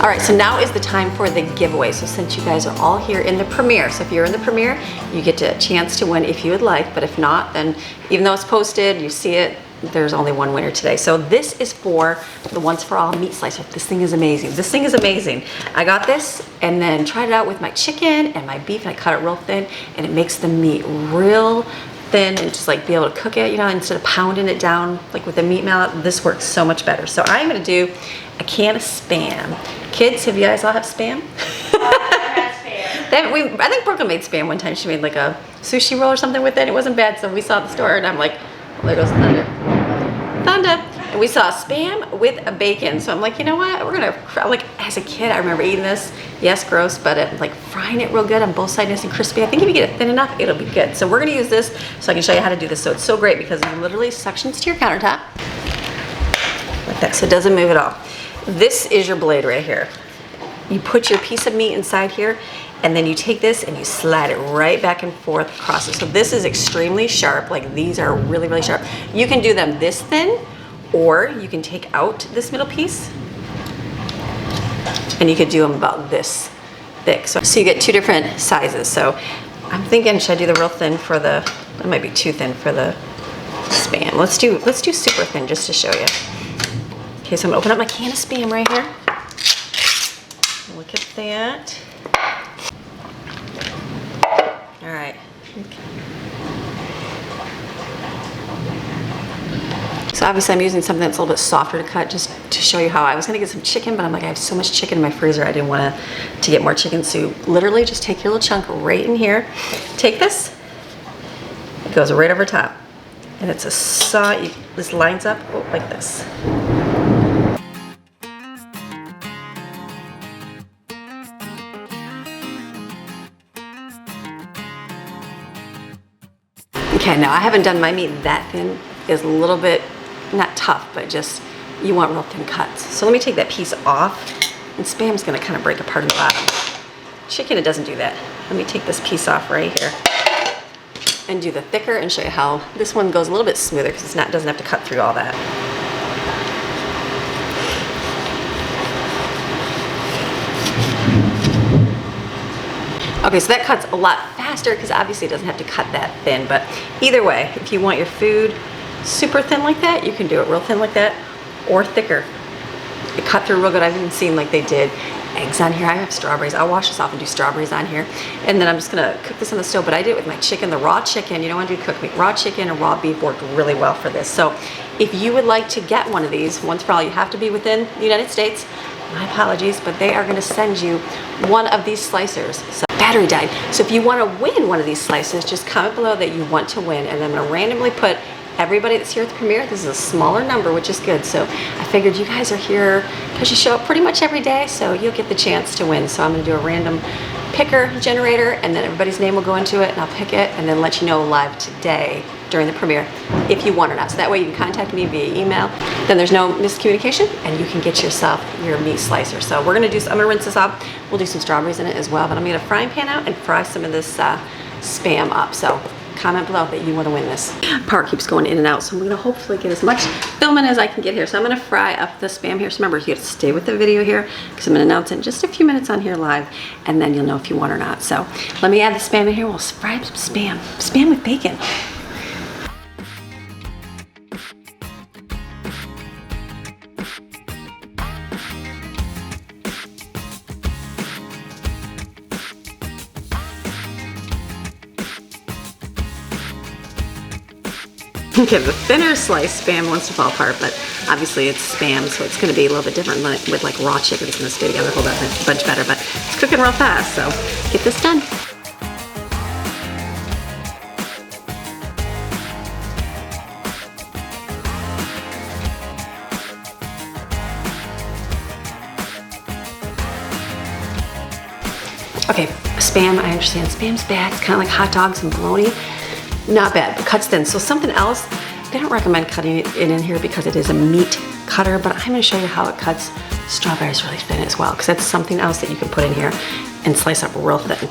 All right, so now is the time for the giveaway. So since you guys are all here in the premiere, so if you're in the premiere, you get a chance to win if you would like, but if not, then even though it's posted, you see it, there's only one winner today. So this is for the Once for All meat slicer. This thing is amazing. This thing is amazing. I got this and then tried it out with my chicken and my beef, and I cut it real thin, and it makes the meat real thin and just like be able to cook it, you know, instead of pounding it down like with a meat mallet. This works so much better. So I'm gonna do a can of Spam. Kids, have you guys all have Spam? I think Brooklyn made Spam one time. She made like a sushi roll or something with it. It wasn't bad, so we saw at the store and I'm like, well, there goes thunder. Thunder. And we saw Spam with a bacon. So I'm like, you know what? We're gonna, like as a kid, I remember eating this. Yes, gross, but like frying it real good on both sides nice and crispy. I think if you get it thin enough, it'll be good. So we're gonna use this so I can show you how to do this. So it's so great because it literally suctions to your countertop. Like that, so it doesn't move at all. This is your blade right here. You put your piece of meat inside here, and then you take this and you slide it right back and forth across it. So this is extremely sharp. Like these are really, really sharp. You can do them this thin, or you can take out this middle piece and you could do them about this thick. So you get two different sizes. So I'm thinking, should I do the real thin for the, it might be too thin for the Spam. Let's do super thin just to show you. Okay, so I'm gonna open up my can of Spam right here. Look at that. All right. Okay. So obviously I'm using something that's a little bit softer to cut just to show you how I was gonna get some chicken, but I'm like, I have so much chicken in my freezer, I didn't want to get more chicken. So literally just take your little chunk right in here. Take this, it goes right over top. And it's a this lines up like this. Okay, now I haven't done my meat that thin. It's a little bit, not tough, but just, you want real thin cuts. So let me take that piece off, and Spam's gonna kind of break apart in the bottom. Chicken, it doesn't do that. Let me take this piece off right here and do the thicker and show you how this one goes a little bit smoother because it doesn't have to cut through all that. Okay, so that cuts a lot faster because obviously it doesn't have to cut that thin, but either way, if you want your food super thin like that, you can do it real thin like that or thicker. It cut through real good. I've even seen like they did eggs on here. I have strawberries. I'll wash this off and do strawberries on here. And then I'm just gonna cook this on the stove, but I did it with my chicken, the raw chicken. You don't want to do cooked meat. Raw chicken and raw beef worked really well for this. So if you would like to get one of these, once for all, you have to be within the United States. My apologies, but they are gonna send you one of these slicers. So battery died. So if you want to win one of these slices, just comment below that you want to win, and I'm going to randomly put everybody that's here at the premiere. This is a smaller number, which is good. So I figured you guys are here because you show up pretty much every day, so you'll get the chance to win. So I'm going to do a random picker generator, and then everybody's name will go into it, and I'll pick it and then let you know live today during the premiere if you want or not. So that way you can contact me via email. Then there's no miscommunication, and you can get yourself your meat slicer. So we're gonna do, I'm gonna rinse this off. We'll do some strawberries in it as well, but I'm gonna get a frying pan out and fry some of this Spam up. So comment below that you want to win this. Power keeps going in and out, so I'm gonna hopefully get as much filming as I can get here. So I'm gonna fry up the Spam here. So remember, you have to stay with the video here because I'm gonna announce it in just a few minutes on here live, and then you'll know if you want or not. So let me add the Spam in here. We'll fry up some Spam with bacon. Okay, the thinner sliced Spam wants to fall apart, but obviously it's Spam, so it's gonna be a little bit different with like raw chicken. It's gonna stay together a whole bunch better, but it's cooking real fast, so get this done. Okay, Spam, I understand Spam's bad. It's kind of like hot dogs and bologna. Not bad, but cuts thin. So something else, they don't recommend cutting it in here because it is a meat cutter, but I'm gonna show you how it cuts strawberries really thin as well, because that's something else that you can put in here and slice up real thin.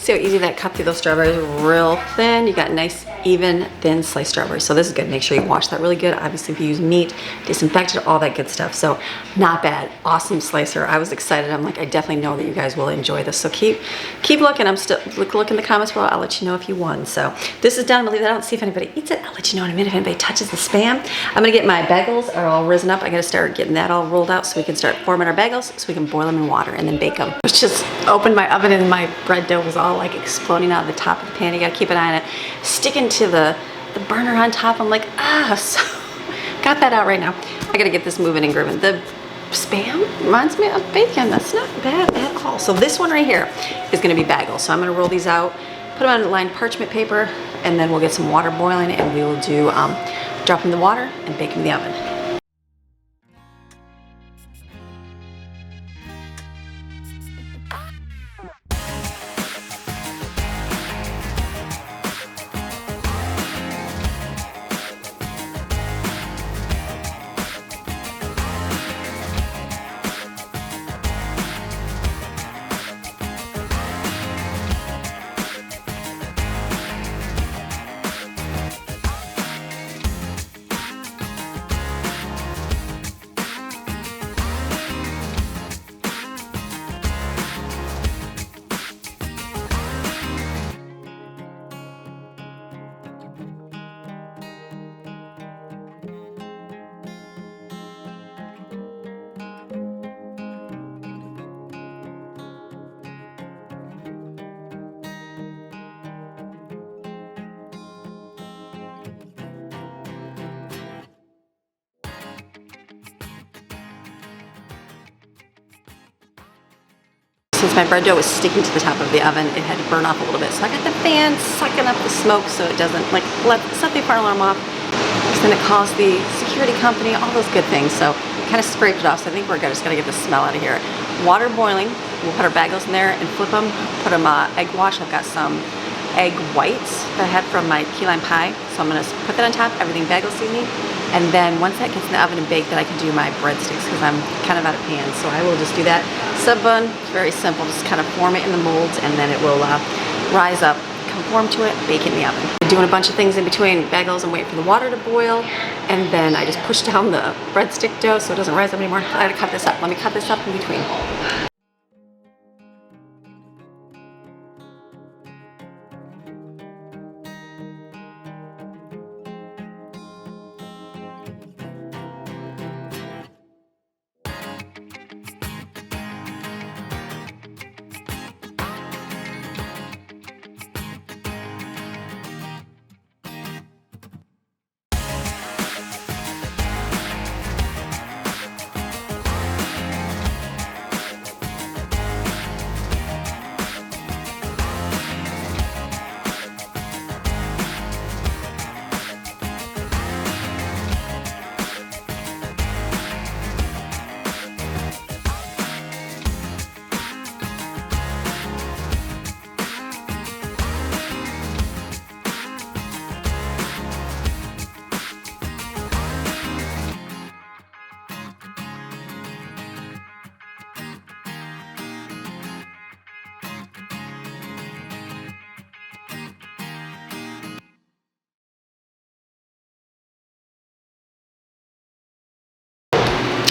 See how easy that cut through those strawberries, real thin. You got nice, even, thin sliced strawberries. So this is good. Make sure you wash that really good. Obviously, if you use meat, disinfect it, all that good stuff. So not bad. Awesome slicer. I was excited. I'm like, I definitely know that you guys will enjoy this. So keep looking. I'm still look in the comments below. I'll let you know if you won. So this is done. I'm gonna leave that out and see if anybody eats it. I'll let you know in a minute if anybody touches the Spam. I'm gonna get my bagels are all risen up. I gotta start getting that all rolled out so we can start forming our bagels so we can boil them in water and then bake them. I just opened my oven and my bread dough was all like exploding out of the top of the pan. You gotta keep an eye on it. Sticking to the burner on top. I'm like, so got that out right now. I gotta get this moving and grooving. The Spam reminds me of bacon. That's not bad at all. So this one right here is gonna be bagels. So I'm gonna roll these out, put them on lined parchment paper, and then we'll get some water boiling and we will do drop them in the water and bake them in the oven. Since my bread dough was sticking to the top of the oven, it had to burn off a little bit. So I got the fan sucking up the smoke so it doesn't set the fire alarm off. Because then it calls the security company, all those good things. So kind of scraped it off. So I think we're good. Just gotta get the smell out of here. Water boiling. We'll put our bagels in there and flip them. Put them egg wash. I've got some egg whites that I had from my key lime pie. So I'm gonna put that on top, everything bagel seasoning. And then once that gets in the oven and baked, then I can do my breadsticks because I'm kind of out of pan. So I will just do that. Sub bun, it's very simple. Just kind of form it in the molds and then it will rise up, conform to it, bake it in the oven. I'm doing a bunch of things in between bagels and wait for the water to boil. And then I just push down the breadstick dough so it doesn't rise up anymore. I gotta cut this up. Let me cut this up in between.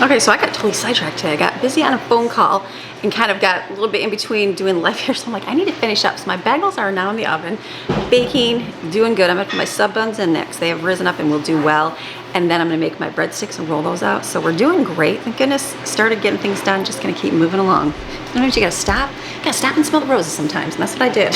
Okay, so I got totally sidetracked today. I got busy on a phone call and kind of got a little bit in between doing life here. So I'm like, I need to finish up. So my bagels are now in the oven, baking, doing good. I'm gonna put my sub buns in next. They have risen up and will do well. And then I'm gonna make my breadsticks and roll those out. So we're doing great. Thank goodness, started getting things done. Just gonna keep moving along. Sometimes you gotta stop. You gotta stop and smell the roses sometimes. And that's what I did.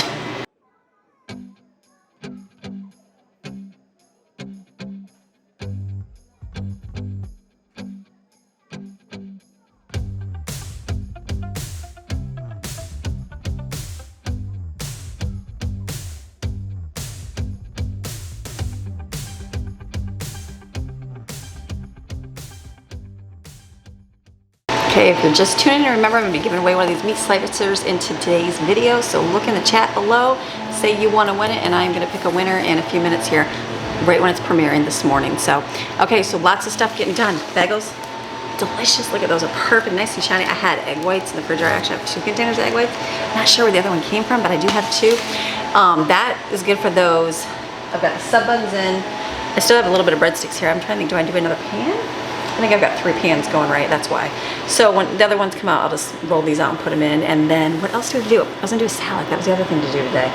Okay, if you're just tuning in, remember I'm going to be giving away one of these meat slicers in today's video. So look in the chat below, say you want to win it, and I'm going to pick a winner in a few minutes here, right when it's premiering this morning. So, okay, so lots of stuff getting done. Bagels, delicious. Look at those, are perfect, nice and shiny. I had egg whites in the refrigerator. I actually have 2 containers of egg whites. Not sure where the other one came from, but I do have 2. That is good for those. I've got the sub buns in. I still have a little bit of breadsticks here. I'm trying to think, do I do another pan? I think I've got 3 pans going right, that's why. So when the other ones come out, I'll just roll these out and put them in. And then what else do we do? I was gonna do a salad. That was the other thing to do today.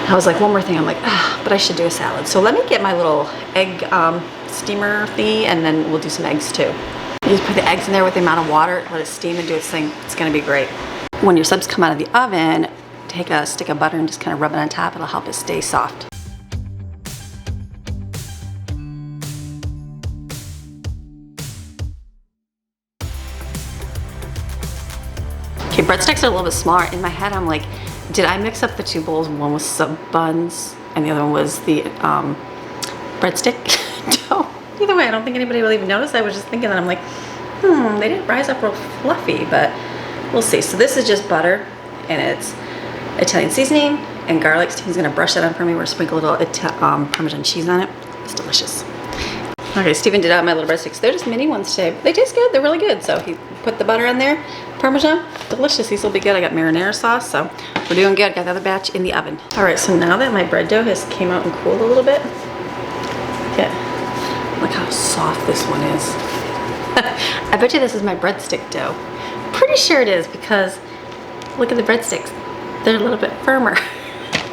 I was like, one more thing. I'm like, but I should do a salad. So let me get my little egg steamer thingy, and then we'll do some eggs too. You just put the eggs in there with the amount of water, let it steam and do its thing. It's gonna be great. When your subs come out of the oven, take a stick of butter and just kind of rub it on top. It'll help it stay soft. Okay, breadsticks are a little bit smaller. In my head, I'm like, did I mix up the 2 bowls? One was sub buns and the other one was the breadstick dough. Either way, I don't think anybody will even notice. I was just thinking that I'm like, they didn't rise up real fluffy, but we'll see. So this is just butter, and it's Italian seasoning and garlic. Steve's gonna brush that on for me. We're gonna sprinkle a little Parmesan cheese on it. It's delicious. Okay, Steven did out my little breadsticks. They're just mini ones today, but they taste good. They're really good. So he put the butter on there, Parmesan, delicious. These will be good. I got marinara sauce, so we're doing good. Got the other batch in the oven. All right, so now that my bread dough has came out and cooled a little bit, look how soft this one is. I bet you this is my breadstick dough. Pretty sure it is, because look at the breadsticks. They're a little bit firmer,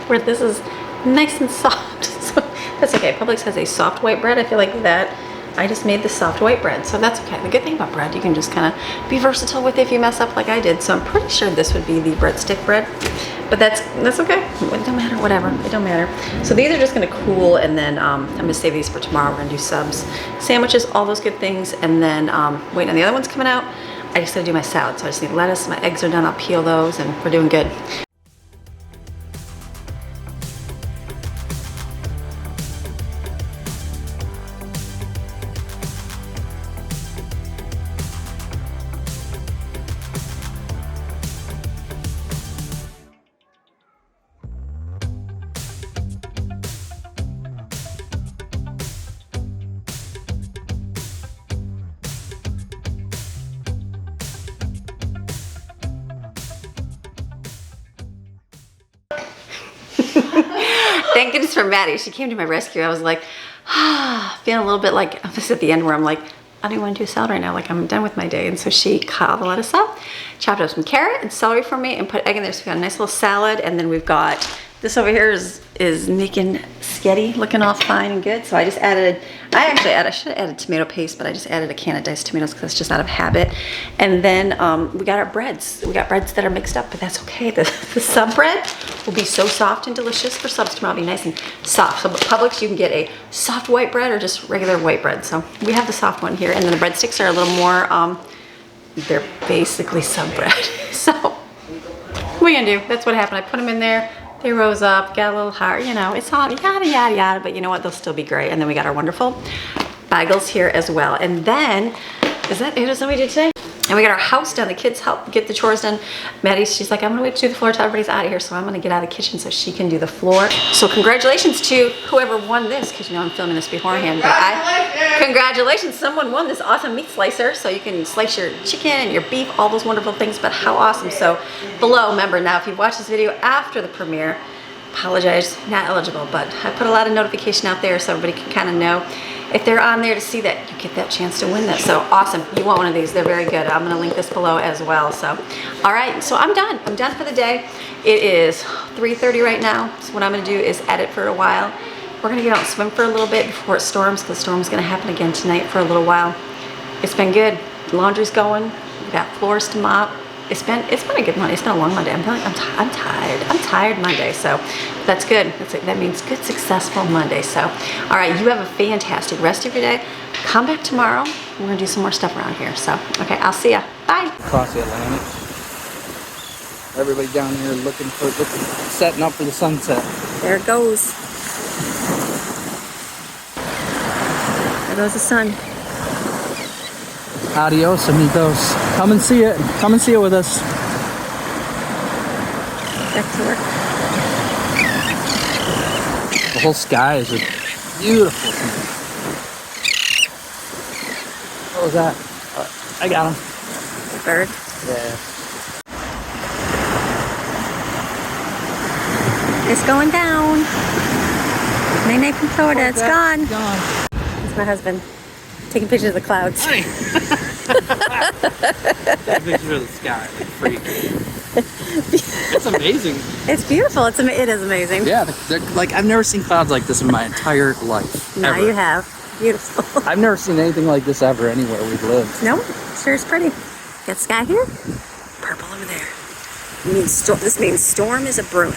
where this is nice and soft. So that's okay. Publix has a soft white bread. I feel like that, I just made the soft white bread, so that's okay. The good thing about bread, you can just kind of be versatile with it if you mess up like I did. So I'm pretty sure this would be the breadstick bread, but that's okay. It don't matter, whatever, it don't matter. So these are just gonna cool, and then I'm gonna save these for tomorrow. We're gonna do subs, sandwiches, all those good things, and then waiting on the other ones coming out. I just gotta do my salad, so I just need lettuce. My eggs are done, I'll peel those, and we're doing good. Thank goodness for Maddie. She came to my rescue. I was like, feeling a little bit like, I'm just at the end where I'm like, I don't even want to do a salad right now. Like, I'm done with my day. And so she cut all the lettuce up, chopped up some carrot and celery for me, and put egg in there. So we got a nice little salad. And then we've got, this over here is making sketty, looking all fine and good. So I just added, I should have added tomato paste, but I just added a can of diced tomatoes because it's just out of habit. And then we got our breads. We got breads that are mixed up, but that's okay. The sub bread will be so soft and delicious for subs tomorrow. It'll be nice and soft. So Publix, you can get a soft white bread or just regular white bread. So we have the soft one here. And then the breadsticks are a little more, they're basically sub bread. So what are you gonna do? That's what happened. I put them in there. They rose up, got a little hard, you know, it's all yada, yada, yada, but you know what, they'll still be great. And then we got our wonderful bagels here as well. And then, is that what we did today? And we got our house done. The kids help get the chores done. Maddie, she's like, I'm gonna wait to do the floor till everybody's out of here, so I'm gonna get out of the kitchen so she can do the floor. So congratulations to whoever won this, because you know I'm filming this beforehand. But congratulations, someone won this awesome meat slicer, so you can slice your chicken and your beef, all those wonderful things, but how awesome. So below, remember, now if you've watched this video after the premiere, apologize, not eligible, but I put a lot of notification out there so everybody can kind of know if they're on there to see that you get that chance to win this. So awesome, you want one of these, they're very good. I'm gonna link this below as well. So, all right, so I'm done for the day. It is 3:30 right now. So what I'm gonna do is edit for a while. We're gonna get out and swim for a little bit before it storms, because the storm's gonna happen again tonight for a little while. It's been good, laundry's going, we got floors to mop. It's been a good Monday. It's been a long Monday. I'm tired. I'm tired Monday, so that's good. That means good, successful Monday. So, all right, you have a fantastic rest of your day. Come back tomorrow. We're gonna do some more stuff around here. So, okay, I'll see ya. Bye. Across the Atlantic. Everybody down here setting up for the sunset. There it goes. There goes the sun. Adios, amigos. Come and see it. Come and see it with us. Back to work. The whole sky is beautiful. What was that? I got him. Bird. Yeah. It's going down. Nene from Florida, it's gone. Gone. It's my husband taking pictures of the clouds. Honey. Take a picture of the sky, like freak. It's amazing. It's beautiful. It is amazing. Yeah, like I've never seen clouds like this in my entire life. Now ever. you have. Beautiful. I've never seen anything like this ever anywhere we've lived. No, sure is pretty. Got sky here, purple over there. This means storm is a brewing.